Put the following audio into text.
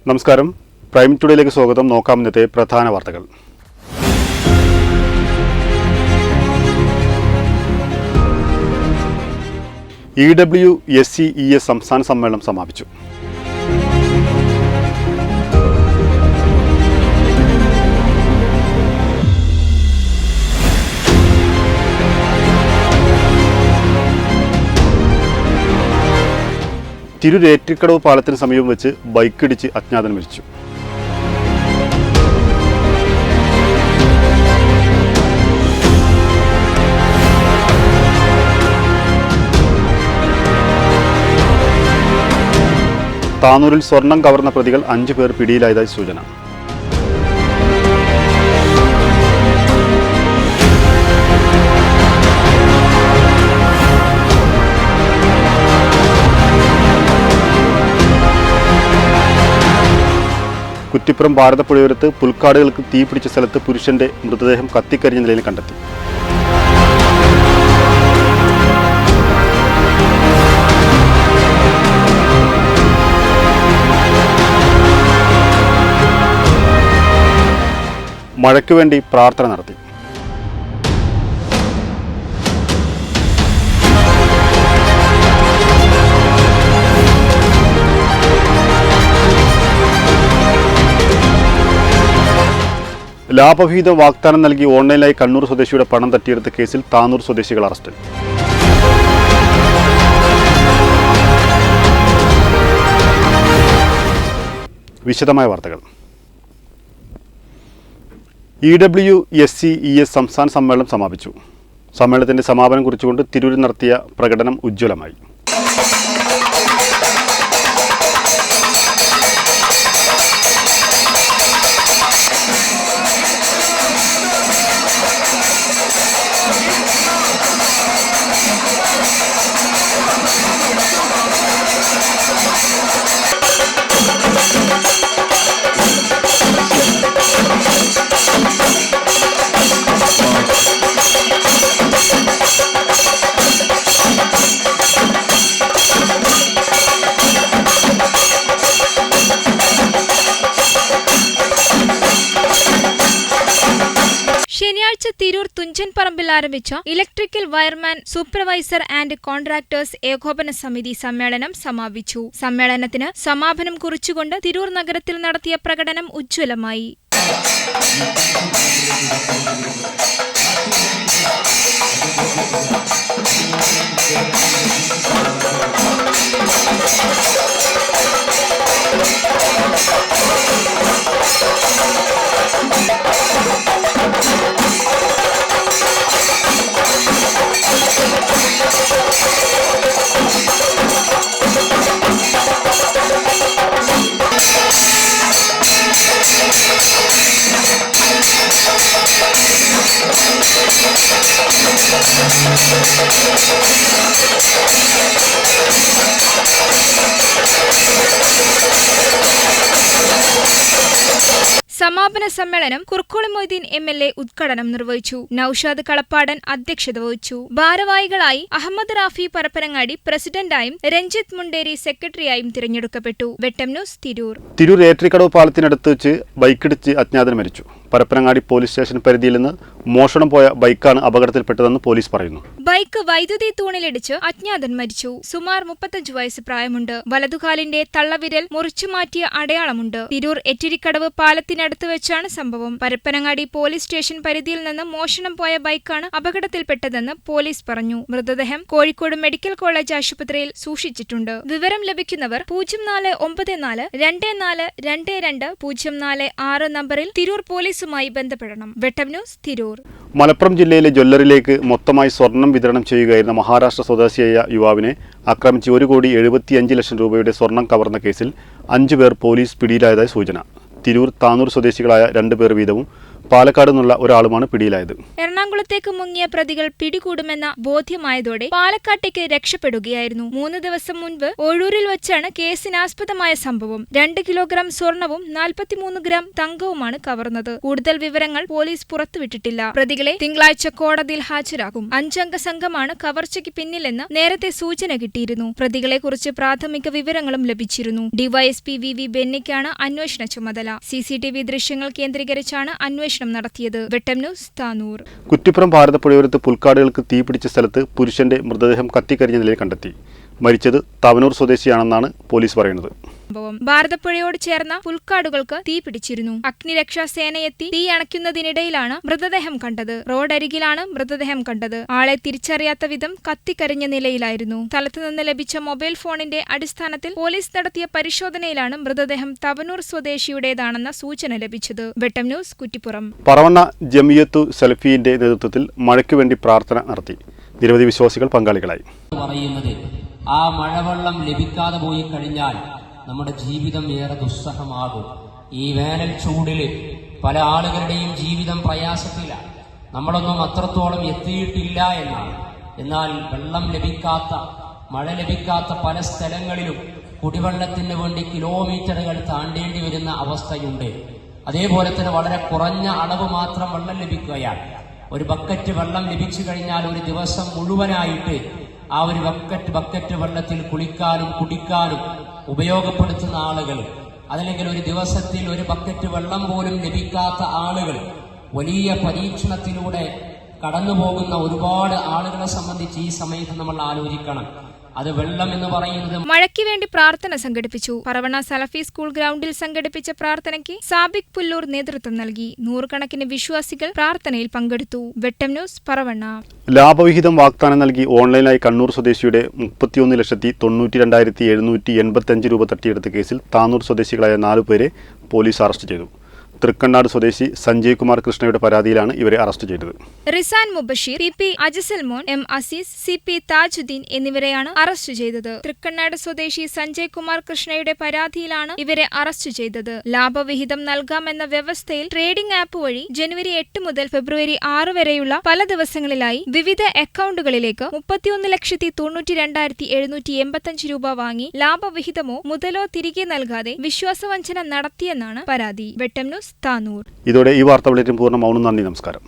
നമസ്കാരം, പ്രൈം ടുഡേയിലേക്ക് സ്വാഗതം. നോക്കാം ഇന്നത്തെ പ്രധാന വാർത്തകൾ. EWSCES സംസ്ഥാന സമ്മേളനം സമാപിച്ചു. തിരൂർ ഏറ്റിക്കടവ് പാലത്തിന് സമീപം വെച്ച് ബൈക്കിടിച്ച് അജ്ഞാതൻ മരിച്ചു. താനൂരിൽ സ്വർണം കവർന്ന പ്രതികൾ 5 പേർ പിടിയിലായതായി സൂചന. കുറ്റിപ്പുറം ഭാരതപ്പുഴയോരത്ത് പുൽക്കാടുകൾക്ക് തീ പിടിച്ച സ്ഥലത്ത് പുരുഷന്റെ മൃതദേഹം കത്തിക്കരിഞ്ഞ നിലയിൽ കണ്ടെത്തി. മഴയ്ക്കു വേണ്ടി പ്രാർത്ഥന നടത്തി. ലാഭവിഹിതം വാഗ്ദാനം നൽകി ഓൺലൈനായി കണ്ണൂർ സ്വദേശിയുടെ പണം തട്ടിയെടുത്ത കേസിൽ താനൂർ സ്വദേശികൾ അറസ്റ്റിൽ. വിശദമായ വാർത്തകൾ. EWSCES സംസ്ഥാന സമ്മേളനം സമാപിച്ചു. സമ്മേളനത്തിന്റെ സമാപനം കുറിച്ചുകൊണ്ട് തിരൂരിൽ നടത്തിയ പ്രകടനം ഉജ്ജ്വലമായി. ശനിയാഴ്ച തിരൂർ തുഞ്ചൻ പറമ്പിൽ ആരംഭിച്ച electrical wireman supervisor and contractors ഏകോപന സമിതി സമ്മേളനം സമാപിച്ചു. സമ്മേളനത്തിന് സമാപനം കുറിച്ചുകൊണ്ട് തിരൂർ നഗരത്തിൽ നടത്തിയ പ്രകടനം ഉജ്ജ്വലമായി. സമാപന സമ്മേളനം കുർക്കോളി മൊയ്തീൻ MLA ഉദ്ഘാടനം നിർവഹിച്ചു. നൌഷാദ് കളപ്പാടൻ അധ്യക്ഷത വഹിച്ചു. ഭാരവാഹികളായി അഹമ്മദ് റാഫി പരപ്പനങ്ങാടി പ്രസിഡന്റായും രഞ്ജിത്ത് മുണ്ടേരി സെക്രട്ടറിയായും തിരഞ്ഞെടുക്കപ്പെട്ടു. വെട്ടം ന്യൂസ് തിരൂർ. തിരൂർ ഏറ്റിക്കടവ് പാലത്തിനടുത്ത് വെച്ച് ബൈക്കിടിച്ച് അജ്ഞാതൻ മരിച്ചു. പരപ്പനങ്ങാടി പോലീസ് സ്റ്റേഷൻ പരിധിയിൽ നിന്ന് മോഷണം പോയ ബൈക്കാണ് അപകടത്തിൽപ്പെട്ടതെന്ന് പോലീസ് പറയുന്നു. ബൈക്ക് വൈദ്യുതി തൂണിലിടിച്ച് അജ്ഞാതൻ മരിച്ചു. സുമാർ 35 വയസ്സ് പ്രായമുണ്ട്. വലതുകാലിന്റെ തള്ളവിരൽ മുറിച്ചുമാറ്റിയ അടയാളമുണ്ട്. തിരൂർ എറ്റിരിക്കടവ് പാലത്തിനടുത്ത് വെച്ചാണ് സംഭവം. പരപ്പനങ്ങാടി പോലീസ് സ്റ്റേഷൻ പരിധിയിൽ നിന്ന് മോഷണം പോയ ബൈക്കാണ് അപകടത്തിൽപ്പെട്ടതെന്ന് പോലീസ് പറഞ്ഞു. മൃതദേഹം കോഴിക്കോട് മെഡിക്കൽ കോളേജ് ആശുപത്രിയിൽ സൂക്ഷിച്ചിട്ടുണ്ട്. വിവരം ലഭിക്കുന്നവർ 0494 2422 046 നമ്പറിൽ തിരൂർ പോലീസുമായി ബന്ധപ്പെടണം. വെട്ടം ന്യൂസ് തിരൂർ. മലപ്പുറം ജില്ലയിലെ ജ്വല്ലറിയിലേക്ക് മൊത്തമായി സ്വർണം വിതരണം ചെയ്യുകയായിരുന്ന മഹാരാഷ്ട്ര സ്വദേശിയായ യുവാവിനെ ആക്രമിച്ച് 1,75,00,000 രൂപയുടെ സ്വർണം കവർന്ന കേസിൽ 5 പേർ പോലീസ് പിടിയിലായതായി സൂചന. തിരൂർ താനൂർ സ്വദേശികളായ 2 പേർ വീതവും പാലക്കാട് നിന്നുള്ള ഒരാളുമാണ് പിടിയിലായത്. എറണാകുളത്തേക്ക് മുങ്ങിയ പ്രതികൾ പിടികൂടുമെന്ന ബോധ്യമായതോടെ പാലക്കാട്ടേക്ക് രക്ഷപ്പെടുകയായിരുന്നു. 3 ദിവസം മുൻപ് ഒഴൂരിൽ വച്ചാണ് കേസിനാസ്പദമായ സംഭവം. 2 കിലോഗ്രാം സ്വർണവും 43 ഗ്രാം തങ്കവുമാണ് കവർന്നത്. കൂടുതൽ വിവരങ്ങൾ പോലീസ് പുറത്തുവിട്ടിട്ടില്ല. പ്രതികളെ തിങ്കളാഴ്ച കോടതിയിൽ ഹാജരാക്കും. 5-അംഗ സംഘമാണ് കവർച്ചയ്ക്ക് പിന്നിലെന്ന് നേരത്തെ സൂചന കിട്ടിയിരുന്നു. പ്രതികളെക്കുറിച്ച് പ്രാഥമിക വിവരങ്ങളും ലഭിച്ചിരുന്നു. ഡിവൈഎസ്പി വി ബെന്നിക്കാണ് അന്വേഷണ ചുമതല. CCTV ദൃശ്യങ്ങൾ കേന്ദ്രീകരിച്ചാണ് അന്വേഷണം നടത്തിയത്. വെട്ടം ന്യൂസ്, താനൂർ. കുറ്റിപ്പുറം ഭാരതപ്പുഴയോരത്ത് പുൽക്കാടുകൾക്ക് തീപിടിച്ച സ്ഥലത്ത് പുരുഷന്റെ മൃതദേഹം കത്തിക്കരിഞ്ഞ നിലയിൽ കണ്ടെത്തി. മരിച്ചത് തവനൂർ സ്വദേശിയാണെന്നാണ് പോലീസ് പറയുന്നത്. ഭാരതപ്പുഴയോട് ചേർന്ന പുൽക്കാടുകൾക്ക് തീ പിടിച്ചിരുന്നു. അഗ്നിരക്ഷാസേനയെത്തി തീ അണയ്ക്കുന്നതിനിടയിലാണ് മൃതദേഹം കണ്ടത്. റോഡരികിലാണ് മൃതദേഹം കണ്ടത്. ആളെ തിരിച്ചറിയാത്ത വിധം കത്തിക്കരിഞ്ഞ നിലയിലായിരുന്നു. സ്ഥലത്തുനിന്ന് ലഭിച്ച മൊബൈൽ ഫോണിന്റെ അടിസ്ഥാനത്തിൽ പോലീസ് നടത്തിയ പരിശോധനയിലാണ് മൃതദേഹം തവനൂർ സ്വദേശിയുടേതാണെന്ന സൂചന ലഭിച്ചത്. വെട്ടം ന്യൂസ്, കുറ്റിപ്പുറം. പറവണ്ണ ജമിയത്തു സലഫിയുടെ നേതൃത്വത്തിൽ മഴയ്ക്കു വേണ്ടി പ്രാർത്ഥന നടത്തി. നിരവധി വിശ്വാസികൾ പങ്കാളികളായി. ആ മഴവെള്ളം ലഭിക്കാതെ പോയി കഴിഞ്ഞാൽ നമ്മുടെ ജീവിതം ഏറെ ദുസ്സഹമാകും. ഈ വേനൽ ചൂടില് പല ആളുകളുടെയും ജീവിതം പ്രയാസത്തിലാണ്. നമ്മളൊന്നും അത്രത്തോളം എത്തിയിട്ടില്ല എന്നാണ്. എന്നാൽ വെള്ളം ലഭിക്കാത്ത, മഴ ലഭിക്കാത്ത പല സ്ഥലങ്ങളിലും കുടിവെള്ളത്തിന് വേണ്ടി കിലോമീറ്ററുകൾ താണ്ടേണ്ടി വരുന്ന അവസ്ഥയുണ്ട്. അതേപോലെ തന്നെ വളരെ കുറഞ്ഞ അളവ് മാത്രം വെള്ളം ലഭിക്കുകയാണ്. ഒരു ബക്കറ്റ് വെള്ളം ലഭിച്ചു കഴിഞ്ഞാൽ ഒരു ദിവസം മുഴുവനായിട്ട് ആ ഒരു ബക്കറ്റ് വെള്ളത്തിൽ കുളിക്കാനും കുടിക്കാനും ഉപയോഗപ്പെടുത്തുന്ന ആളുകൾ, അതല്ലെങ്കിൽ ഒരു ദിവസത്തിൽ ഒരു ബക്കറ്റ് വെള്ളം പോലും ലഭിക്കാത്ത ആളുകൾ, വലിയ പരീക്ഷണത്തിലൂടെ കടന്നുപോകുന്ന ഒരുപാട് ആളുകളെ സംബന്ധിച്ച് ഈ സമയത്ത് നമ്മൾ ആലോചിക്കണം. അത് വെള്ളം എന്ന് പറയുന്നത്. മഴയ്ക്ക് വേണ്ടി പ്രാർത്ഥന സംഘടിപ്പിച്ചു. പറവണ്ണ സലഫി സ്കൂൾ ഗ്രൗണ്ടിൽ സംഘടിപ്പിച്ച പ്രാർത്ഥനയ്ക്ക് സാബിക് പുല്ലൂർ നേതൃത്വം നൽകി. 100 വിശ്വാസികൾ പ്രാർത്ഥനയിൽ പങ്കെടുത്തു. വെട്ടം ന്യൂസ്, പറവണ്ണ. ലാഭവിഹിതം വാഗ്ദാനം നൽകി ഓൺലൈനായി കണ്ണൂർ സ്വദേശിയുടെ 31,92,785 രൂപ തട്ടിയെടുത്ത കേസിൽ താനൂർ സ്വദേശികളായ 4 പേരെ പോലീസ് അറസ്റ്റ് ചെയ്തു. തൃക്കണ്ണാട് സ്വദേശി സഞ്ജയ് കുമാർ കൃഷ്ണയുടെ പരാതിയിലാണ് ഇവരെ അറസ്റ്റ് ചെയ്തത്. Rizan Mubasheer, PP അജസൽമോൻ, M Azeez, CP Thajudheen എന്നിവരെയാണ് അറസ്റ്റ് ചെയ്തത്. തൃക്കണ്ണാട് സ്വദേശി സഞ്ജയ് കുമാർ കൃഷ്ണയുടെ പരാതിയിലാണ് ഇവരെ അറസ്റ്റ് ചെയ്തത്. ലാഭവിഹിതം നൽകാമെന്ന വ്യവസ്ഥയിൽ ട്രേഡിംഗ് ആപ്പ് വഴി ജനുവരി 8 മുതൽ ഫെബ്രുവരി 6 വരെയുള്ള പല ദിവസങ്ങളിലായി വിവിധ അക്കൗണ്ടുകളിലേക്ക് 31,92,785 രൂപ വാങ്ങി ലാഭവിഹിതമോ മുതലോ തിരികെ നൽകാതെ വിശ്വാസവഞ്ചന നടത്തിയെന്നാണ് പരാതി. വെട്ടം ന്യൂസ്, താനൂർ. ഇതോടെ ഈ വാർത്താ ബുള്ളറ്റിൻ പൂർണ്ണമാവുന്നു. നന്ദി, നമസ്കാരം.